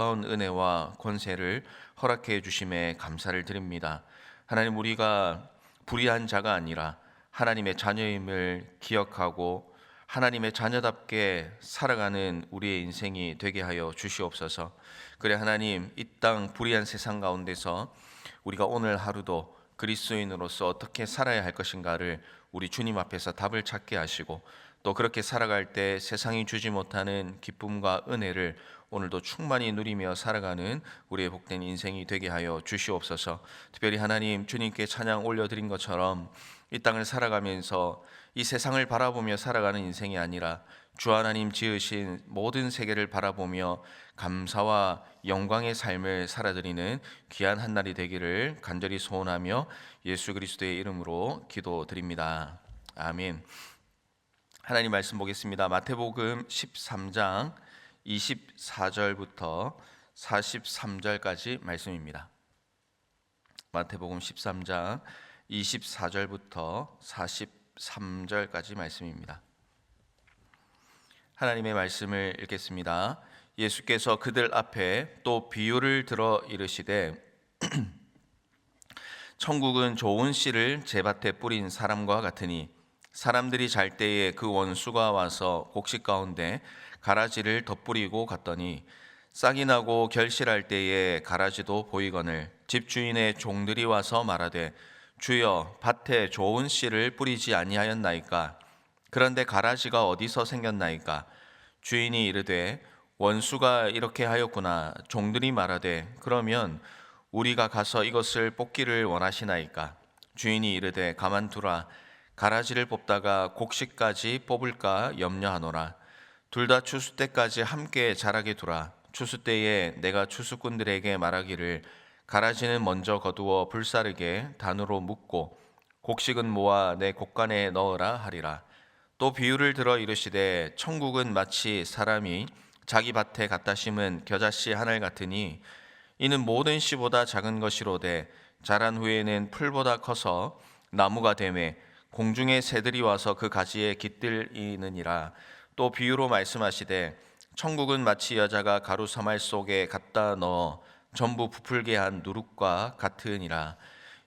놀라운 은혜와 권세를 허락해 주심에 감사를 드립니다. 하나님, 우리가 불의한 자가 아니라 하나님의 자녀임을 기억하고 하나님의 자녀답게 살아가는 우리의 인생이 되게 하여 주시옵소서. 그래 하나님, 이 땅 불의한 세상 가운데서 우리가 오늘 하루도 그리스도인으로서 어떻게 살아야 할 것인가를 우리 주님 앞에서 답을 찾게 하시고, 또 그렇게 살아갈 때 세상이 주지 못하는 기쁨과 은혜를 오늘도 충만히 누리며 살아가는 우리의 복된 인생이 되게 하여 주시옵소서. 특별히 하나님, 주님께 찬양 올려드린 것처럼 이 땅을 살아가면서 이 세상을 바라보며 살아가는 인생이 아니라 주 하나님 지으신 모든 세계를 바라보며 감사와 영광의 삶을 살아드리는 귀한 한 날이 되기를 간절히 소원하며 예수 그리스도의 이름으로 기도드립니다. 아멘. 하나님 말씀 보겠습니다. 마태복음 13장 24절부터 43절까지 말씀입니다. 마태복음 13장 24절부터 43절까지 말씀입니다. 하나님의 말씀을 읽겠습니다. 예수께서 그들 앞에 또 비유를 들어 이르시되 천국은 좋은 씨를 제밭에 뿌린 사람과 같으니 사람들이 잘 때에 그 원수가 와서 곡식 가운데 가라지를 덧뿌리고 갔더니 싹이 나고 결실할 때에 가라지도 보이거늘 집주인의 종들이 와서 말하되 주여, 밭에 좋은 씨를 뿌리지 아니하였나이까? 그런데 가라지가 어디서 생겼나이까? 주인이 이르되 원수가 이렇게 하였구나. 종들이 말하되 그러면 우리가 가서 이것을 뽑기를 원하시나이까? 주인이 이르되 가만두라. 가라지를 뽑다가 곡식까지 뽑을까 염려하노라. 둘 다 추수 때까지 함께 자라게 두라. 추수 때에 내가 추수꾼들에게 말하기를 가라지는 먼저 거두어 불사르게 단으로 묶고 곡식은 모아 내 곡간에 넣으라 하리라. 또 비유를 들어 이르시되 천국은 마치 사람이 자기 밭에 갖다 심은 겨자씨 하늘 같으니 이는 모든 씨보다 작은 것이로되 자란 후에는 풀보다 커서 나무가 되매 공중의 새들이 와서 그 가지에 깃들이느니라. 또 비유로 말씀하시되 천국은 마치 여자가 가루 사말 속에 갖다 넣어 전부 부풀게 한 누룩과 같으니라.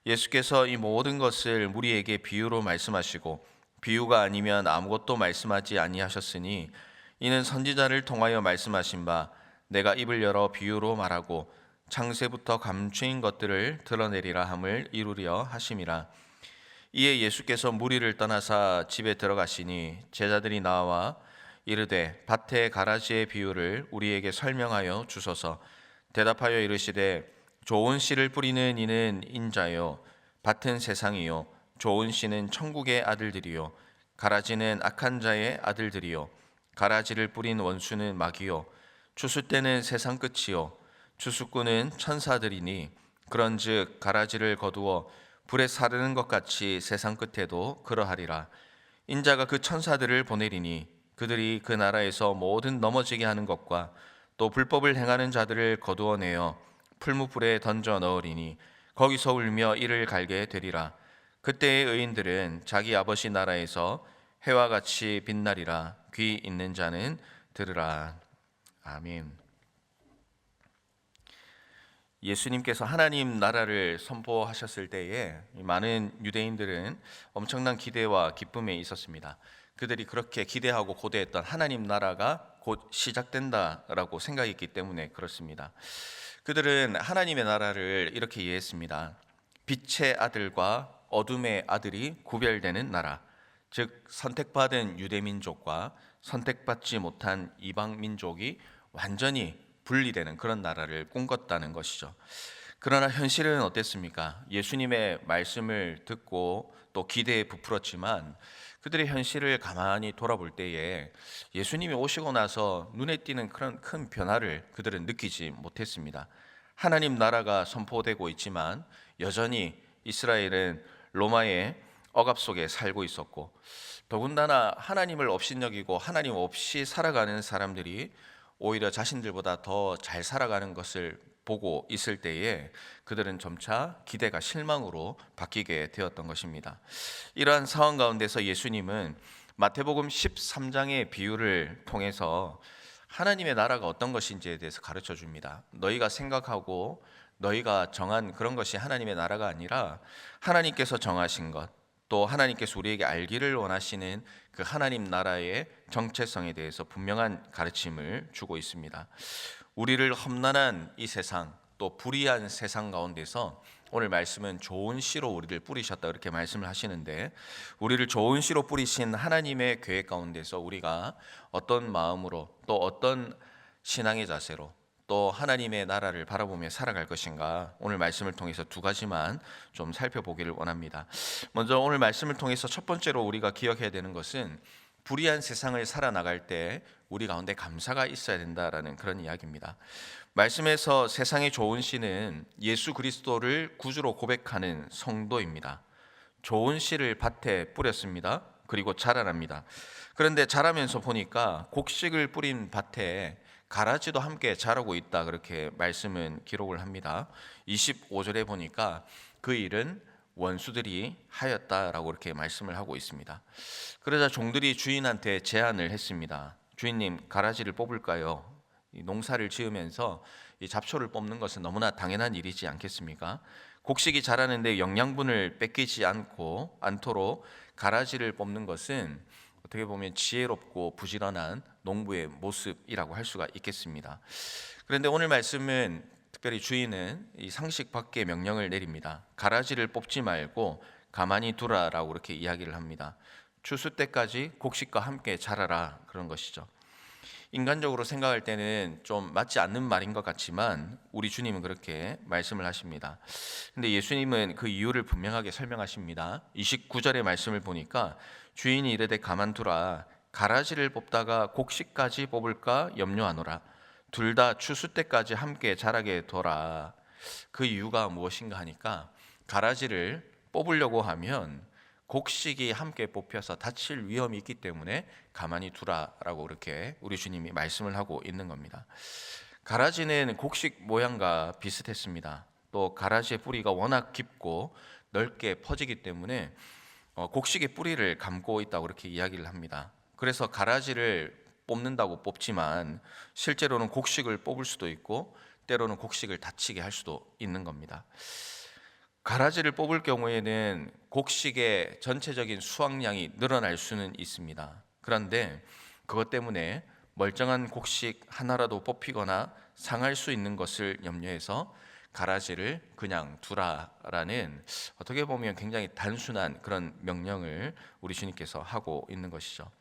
예수께서 이 모든 것을 우리에게 비유로 말씀하시고 비유가 아니면 아무것도 말씀하지 아니하셨으니 이는 선지자를 통하여 말씀하신 바 내가 입을 열어 비유로 말하고 창세부터 감추인 것들을 드러내리라 함을 이루려 하심이라. 이에 예수께서 무리를 떠나사 집에 들어가시니 제자들이 나와 이르되 밭의 가라지의 비유를 우리에게 설명하여 주소서. 대답하여 이르시되 좋은 씨를 뿌리는 이는 인자요 밭은 세상이요 좋은 씨는 천국의 아들들이요 가라지는 악한 자의 아들들이요 가라지를 뿌린 원수는 마귀요 추수 때는 세상 끝이요 추수꾼은 천사들이니 그런즉 가라지를 거두어 불에 사르는 것 같이 세상 끝에도 그러하리라. 인자가 그 천사들을 보내리니 그들이 그 나라에서 모든 넘어지게 하는 것과 또 불법을 행하는 자들을 거두어내어 풀무불에 던져 넣으리니 거기서 울며 이를 갈게 되리라. 그때의 의인들은 자기 아버지 나라에서 해와 같이 빛나리라. 귀 있는 자는 들으라. 아멘. 예수님께서 하나님 나라를 선포하셨을 때에 많은 유대인들은 엄청난 기대와 기쁨에 있었습니다. 그들이 그렇게 기대하고 고대했던 하나님 나라가 곧 시작된다라고 생각했기 때문에 그렇습니다. 그들은 하나님의 나라를 이렇게 이해했습니다. 빛의 아들과 어둠의 아들이 구별되는 나라, 즉 선택받은 유대민족과 선택받지 못한 이방민족이 완전히 분리되는 그런 나라를 꿈꿨다는 것이죠. 그러나 현실은 어땠습니까? 예수님의 말씀을 듣고 또 기대에 부풀었지만 그들의 현실을 가만히 돌아볼 때에 예수님이 오시고 나서 눈에 띄는 그런 큰 변화를 그들은 느끼지 못했습니다. 하나님 나라가 선포되고 있지만 여전히 이스라엘은 로마의 억압 속에 살고 있었고, 더군다나 하나님을 업신여기고 하나님 없이 살아가는 사람들이 오히려 자신들보다 더 잘 살아가는 것을 보고 있을 때에 그들은 점차 기대가 실망으로 바뀌게 되었던 것입니다. 이러한 상황 가운데서 예수님은 마태복음 13장의 비유를 통해서 하나님의 나라가 어떤 것인지에 대해서 가르쳐 줍니다. 너희가 생각하고 너희가 정한 그런 것이 하나님의 나라가 아니라 하나님께서 정하신 것, 또 하나님께서 우리에게 알기를 원하시는 그 하나님 나라의 정체성에 대해서 분명한 가르침을 주고 있습니다. 우리를 험난한 이 세상, 또 불의한 세상 가운데서 오늘 말씀은 좋은 씨로 우리를 뿌리셨다 이렇게 말씀을 하시는데, 우리를 좋은 씨로 뿌리신 하나님의 계획 가운데서 우리가 어떤 마음으로, 또 어떤 신앙의 자세로, 또 하나님의 나라를 바라보며 살아갈 것인가, 오늘 말씀을 통해서 두 가지만 좀 살펴보기를 원합니다. 먼저 오늘 말씀을 통해서 첫 번째로 우리가 기억해야 되는 것은 불의한 세상을 살아나갈 때 우리 가운데 감사가 있어야 된다라는 그런 이야기입니다. 말씀에서 세상의 좋은 씨는 예수 그리스도를 구주로 고백하는 성도입니다. 좋은 씨를 밭에 뿌렸습니다. 그리고 자라납니다. 그런데 자라면서 보니까 곡식을 뿌린 밭에 가라지도 함께 자라고 있다, 그렇게 말씀은 기록을 합니다. 25절에 보니까 그 일은 원수들이 하였다라고 이렇게 말씀을 하고 있습니다. 그러자 종들이 주인한테 제안을 했습니다. 주인님, 가라지를 뽑을까요? 이 농사를 지으면서 이 잡초를 뽑는 것은 너무나 당연한 일이지 않겠습니까? 곡식이 자라는데 영양분을 뺏기지 않도록 가라지를 뽑는 것은 어떻게 보면 지혜롭고 부지런한 농부의 모습이라고 할 수가 있겠습니다. 그런데 오늘 말씀은 특별히 주인은 이 상식 밖의 명령을 내립니다. 가라지를 뽑지 말고 가만히 두라라고 이렇게 이야기를 합니다. 추수 때까지 곡식과 함께 자라라, 그런 것이죠. 인간적으로 생각할 때는 좀 맞지 않는 말인 것 같지만 우리 주님은 그렇게 말씀을 하십니다. 근데 예수님은 그 이유를 분명하게 설명하십니다. 29절의 말씀을 보니까 주인이 이르되 가만두라, 가라지를 뽑다가 곡식까지 뽑을까 염려하노라, 둘 다 추수 때까지 함께 자라게 둬라. 그 이유가 무엇인가 하니까 가라지를 뽑으려고 하면 곡식이 함께 뽑혀서 다칠 위험이 있기 때문에 가만히 두라라고 이렇게 우리 주님이 말씀을 하고 있는 겁니다. 가라지는 곡식 모양과 비슷했습니다. 또 가라지의 뿌리가 워낙 깊고 넓게 퍼지기 때문에 곡식의 뿌리를 감고 있다고 이렇게 이야기를 합니다. 그래서 가라지를 뽑는다고 뽑지만 실제로는 곡식을 뽑을 수도 있고 때로는 곡식을 다치게 할 수도 있는 겁니다. 가라지를 뽑을 경우에는 곡식의 전체적인 수확량이 늘어날 수는 있습니다. 그런데 그것 때문에 멀쩡한 곡식 하나라도 뽑히거나 상할 수 있는 것을 염려해서 가라지를 그냥 두라라는, 어떻게 보면 굉장히 단순한 그런 명령을 우리 주님께서 하고 있는 것이죠.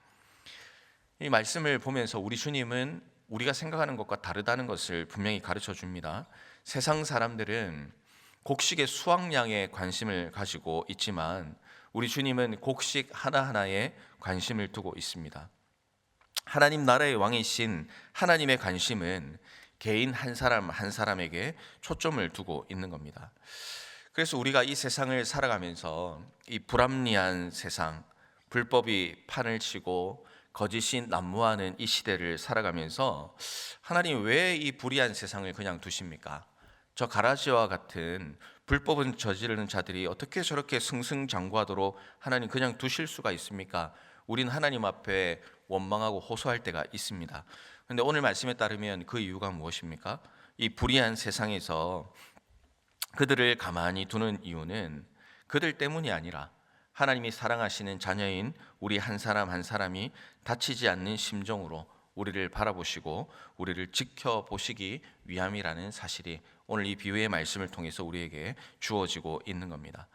이 말씀을 보면서 우리 주님은 우리가 생각하는 것과 다르다는 것을 분명히 가르쳐 줍니다. 세상 사람들은 곡식의 수확량에 관심을 가지고 있지만 우리 주님은 곡식 하나하나에 관심을 두고 있습니다. 하나님 나라의 왕이신 하나님의 관심은 개인 한 사람 한 사람에게 초점을 두고 있는 겁니다. 그래서 우리가 이 세상을 살아가면서 이 불합리한 세상, 불법이 판을 치고 거짓이 난무하는 이 시대를 살아가면서 하나님 왜 이 불의한 세상을 그냥 두십니까? 저 가라지와 같은 불법은 저지르는 자들이 어떻게 저렇게 승승장구하도록 하나님 그냥 두실 수가 있습니까? 우린 하나님 앞에 원망하고 호소할 때가 있습니다. 그런데 오늘 말씀에 따르면 그 이유가 무엇입니까? 이 불의한 세상에서 그들을 가만히 두는 이유는 그들 때문이 아니라 하나님이 사랑하시는 자녀인 우리 한 사람 한 사람이 다치지 않는 심정으로 우리를 바라보시고 우리를 지켜보시기 위함이라는 사실이 오늘 이 비유의 말씀을 통해서 우리에게 주어지고 있는 겁니다.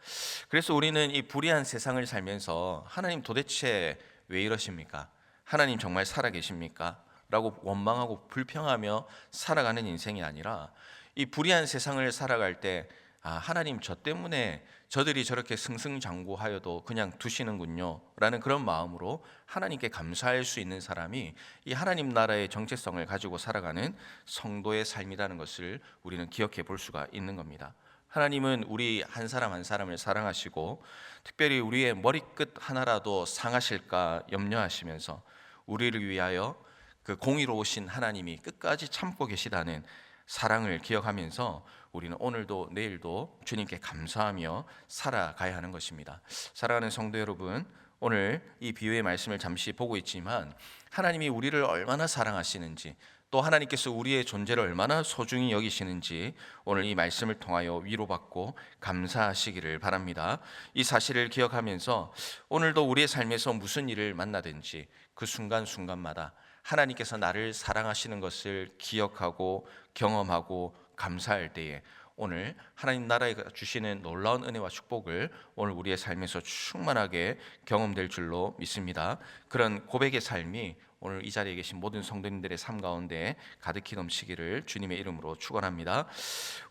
그래서 우리는 이 불의한 세상을 살면서 하나님 도대체 왜 이러십니까? 하나님 정말 살아계십니까? 라고 원망하고 불평하며 살아가는 인생이 아니라 이 불의한 세상을 살아갈 때 하나님 저 때문에 저들이 저렇게 승승장구하여도 그냥 두시는군요 라는 그런 마음으로 하나님께 감사할 수 있는 사람이 이 하나님 나라의 정체성을 가지고 살아가는 성도의 삶이라는 것을 우리는 기억해 볼 수가 있는 겁니다. 하나님은 우리 한 사람 한 사람을 사랑하시고 특별히 우리의 머리끝 하나라도 상하실까 염려하시면서 우리를 위하여 그 공의로우신 하나님이 끝까지 참고 계시다는 사랑을 기억하면서 우리는 오늘도 내일도 주님께 감사하며 살아가야 하는 것입니다. 사랑하는 성도 여러분, 오늘 이 비유의 말씀을 잠시 보고 있지만 하나님이 우리를 얼마나 사랑하시는지, 또 하나님께서 우리의 존재를 얼마나 소중히 여기시는지 오늘 이 말씀을 통하여 위로받고 감사하시기를 바랍니다. 이 사실을 기억하면서 오늘도 우리의 삶에서 무슨 일을 만나든지 그 순간순간마다 하나님께서 나를 사랑하시는 것을 기억하고 경험하고 감사할 때에 오늘 하나님 나라가 주시는 놀라운 은혜와 축복을 오늘 우리의 삶에서 충만하게 경험될 줄로 믿습니다. 그런 고백의 삶이 오늘 이 자리에 계신 모든 성도님들의 삶 가운데 가득히 넘치기를 주님의 이름으로 축원합니다.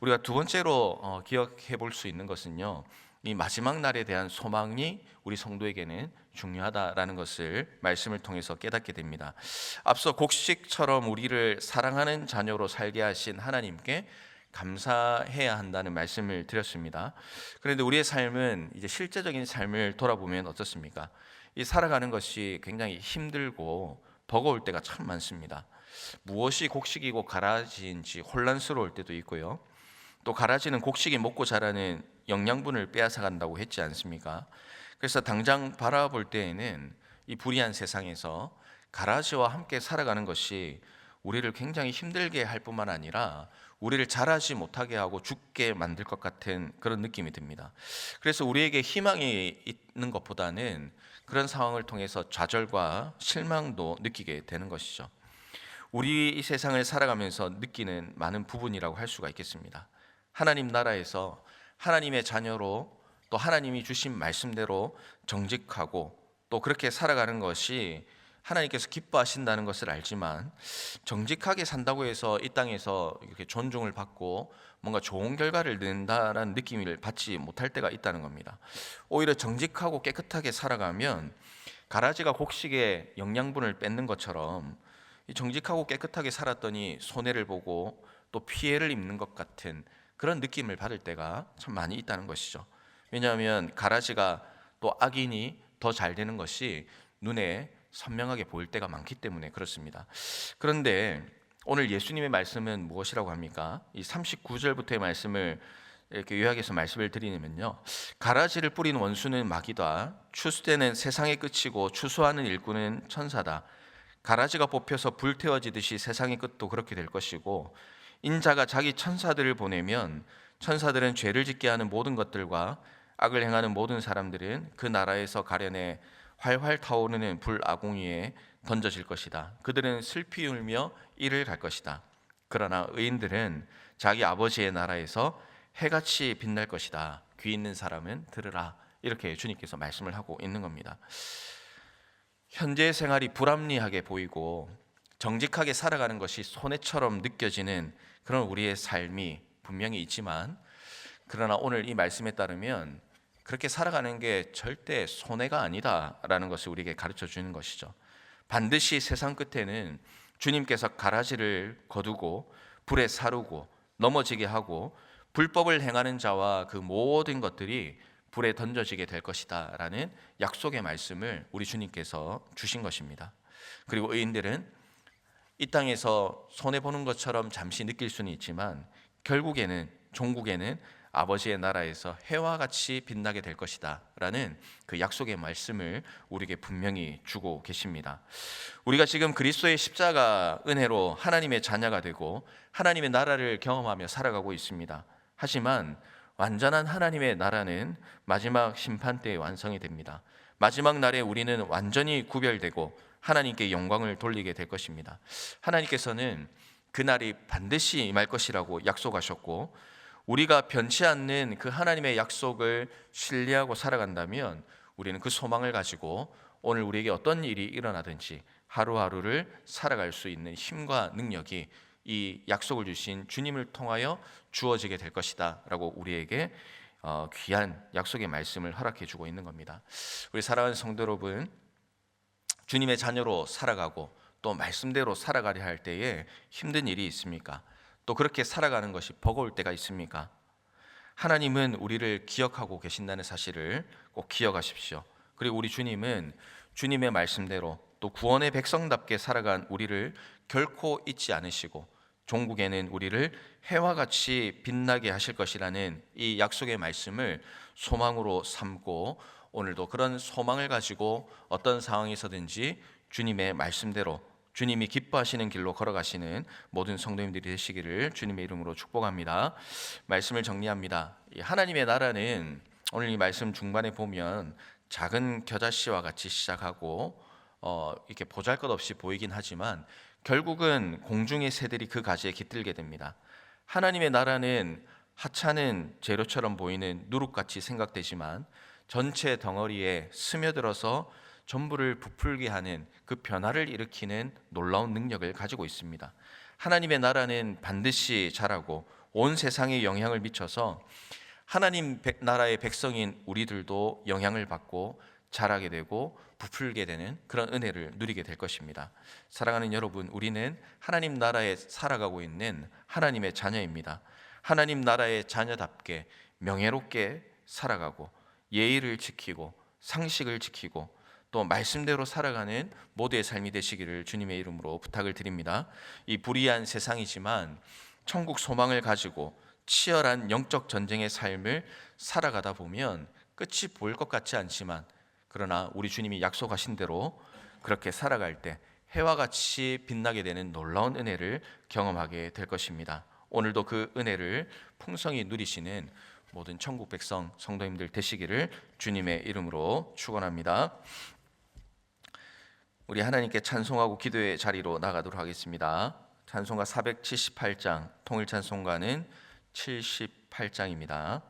우리가 두 번째로 기억해 볼 수 있는 것은요, 이 마지막 날에 대한 소망이 우리 성도에게는 중요하다라는 것을 말씀을 통해서 깨닫게 됩니다. 앞서 곡식처럼 우리를 사랑하는 자녀로 살게 하신 하나님께 감사해야 한다는 말씀을 드렸습니다. 그런데 우리의 삶은 이제 실제적인 삶을 돌아보면 어떻습니까? 이 살아가는 것이 굉장히 힘들고 버거울 때가 참 많습니다. 무엇이 곡식이고 가라지인지 혼란스러울 때도 있고요. 또 가라지는 곡식이 먹고 자라는 영양분을 빼앗아 간다고 했지 않습니까? 그래서 당장 바라볼 때에는 이 불의한 세상에서 가라지와 함께 살아가는 것이 우리를 굉장히 힘들게 할 뿐만 아니라 우리를 자라지 못하게 하고 죽게 만들 것 같은 그런 느낌이 듭니다. 그래서 우리에게 희망이 있는 것보다는 그런 상황을 통해서 좌절과 실망도 느끼게 되는 것이죠. 우리 이 세상을 살아가면서 느끼는 많은 부분이라고 할 수가 있겠습니다. 하나님 나라에서 하나님의 자녀로 또 하나님이 주신 말씀대로 정직하고 또 그렇게 살아가는 것이 하나님께서 기뻐하신다는 것을 알지만, 정직하게 산다고 해서 이 땅에서 이렇게 존중을 받고 뭔가 좋은 결과를 낸다라는 느낌을 받지 못할 때가 있다는 겁니다. 오히려 정직하고 깨끗하게 살아가면 가라지가 곡식의 영양분을 뺏는 것처럼 정직하고 깨끗하게 살았더니 손해를 보고 또 피해를 입는 것 같은 그런 느낌을 받을 때가 참 많이 있다는 것이죠. 왜냐하면 가라지가 또 악인이 더 잘 되는 것이 눈에 선명하게 보일 때가 많기 때문에 그렇습니다. 그런데 오늘 예수님의 말씀은 무엇이라고 합니까? 이 39절부터의 말씀을 이렇게 요약해서 말씀을 드리면요, 가라지를 뿌린 원수는 마귀다. 추수되는 세상의 끝이고 추수하는 일꾼은 천사다. 가라지가 뽑혀서 불태워지듯이 세상의 끝도 그렇게 될 것이고, 인자가 자기 천사들을 보내면 천사들은 죄를 짓게 하는 모든 것들과 악을 행하는 모든 사람들은 그 나라에서 가려내 활활 타오르는 불 아궁이에 던져질 것이다. 그들은 슬피 울며 이를 갈 것이다. 그러나 의인들은 자기 아버지의 나라에서 해같이 빛날 것이다. 귀 있는 사람은 들으라. 이렇게 주님께서 말씀을 하고 있는 겁니다. 현재의 생활이 불합리하게 보이고 정직하게 살아가는 것이 손해처럼 느껴지는 그런 우리의 삶이 분명히 있지만, 그러나 오늘 이 말씀에 따르면 그렇게 살아가는 게 절대 손해가 아니다라는 것을 우리에게 가르쳐 주는 것이죠. 반드시 세상 끝에는 주님께서 가라지를 거두고 불에 사르고 넘어지게 하고 불법을 행하는 자와 그 모든 것들이 불에 던져지게 될 것이다 라는 약속의 말씀을 우리 주님께서 주신 것입니다. 그리고 의인들은 이 땅에서 손해보는 것처럼 잠시 느낄 수는 있지만 결국에는 종국에는 아버지의 나라에서 해와 같이 빛나게 될 것이다 라는 그 약속의 말씀을 우리에게 분명히 주고 계십니다. 우리가 지금 그리스도의 십자가 은혜로 하나님의 자녀가 되고 하나님의 나라를 경험하며 살아가고 있습니다. 하지만 완전한 하나님의 나라는 마지막 심판 때에 완성이 됩니다. 마지막 날에 우리는 완전히 구별되고 하나님께 영광을 돌리게 될 것입니다. 하나님께서는 그날이 반드시 임할 것이라고 약속하셨고, 우리가 변치 않는 그 하나님의 약속을 신뢰하고 살아간다면 우리는 그 소망을 가지고 오늘 우리에게 어떤 일이 일어나든지 하루하루를 살아갈 수 있는 힘과 능력이 이 약속을 주신 주님을 통하여 주어지게 될 것이다 라고 우리에게 귀한 약속의 말씀을 허락해 주고 있는 겁니다. 우리 사랑하는 성도 여러분, 주님의 자녀로 살아가고 또 말씀대로 살아가려 할 때에 힘든 일이 있습니까? 또 그렇게 살아가는 것이 버거울 때가 있습니까? 하나님은 우리를 기억하고 계신다는 사실을 꼭 기억하십시오. 그리고 우리 주님은 주님의 말씀대로 또 구원의 백성답게 살아간 우리를 결코 잊지 않으시고 종국에는 우리를 해와 같이 빛나게 하실 것이라는 이 약속의 말씀을 소망으로 삼고 오늘도 그런 소망을 가지고 어떤 상황에서든지 주님의 말씀대로 주님이 기뻐하시는 길로 걸어가시는 모든 성도님들이 되시기를 주님의 이름으로 축복합니다. 말씀을 정리합니다. 하나님의 나라는 오늘 이 말씀 중반에 보면 작은 겨자씨와 같이 시작하고 이렇게 보잘것없이 보이긴 하지만 결국은 공중의 새들이 그 가지에 깃들게 됩니다. 하나님의 나라는 하찮은 재료처럼 보이는 누룩같이 생각되지만 전체 덩어리에 스며들어서 전부를 부풀게 하는 그 변화를 일으키는 놀라운 능력을 가지고 있습니다. 하나님의 나라는 반드시 자라고 온 세상에 영향을 미쳐서 하나님 나라의 백성인 우리들도 영향을 받고 자라게 되고 부풀게 되는 그런 은혜를 누리게 될 것입니다. 사랑하는 여러분, 우리는 하나님 나라에 살아가고 있는 하나님의 자녀입니다. 하나님 나라의 자녀답게 명예롭게 살아가고 예의를 지키고 상식을 지키고 또 말씀대로 살아가는 모두의 삶이 되시기를 주님의 이름으로 부탁을 드립니다. 이 불의한 세상이지만 천국 소망을 가지고 치열한 영적 전쟁의 삶을 살아가다 보면 끝이 보일 것 같지 않지만 그러나 우리 주님이 약속하신 대로 그렇게 살아갈 때 해와 같이 빛나게 되는 놀라운 은혜를 경험하게 될 것입니다. 오늘도 그 은혜를 풍성히 누리시는 모든 천국 백성 성도님들 되시기를 주님의 이름으로 축원합니다. 우리 하나님께 찬송하고 기도의 자리로 나가도록 하겠습니다. 찬송가 478장, 통일 찬송가는 78장입니다.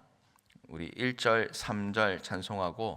우리 1절, 3절 찬송하고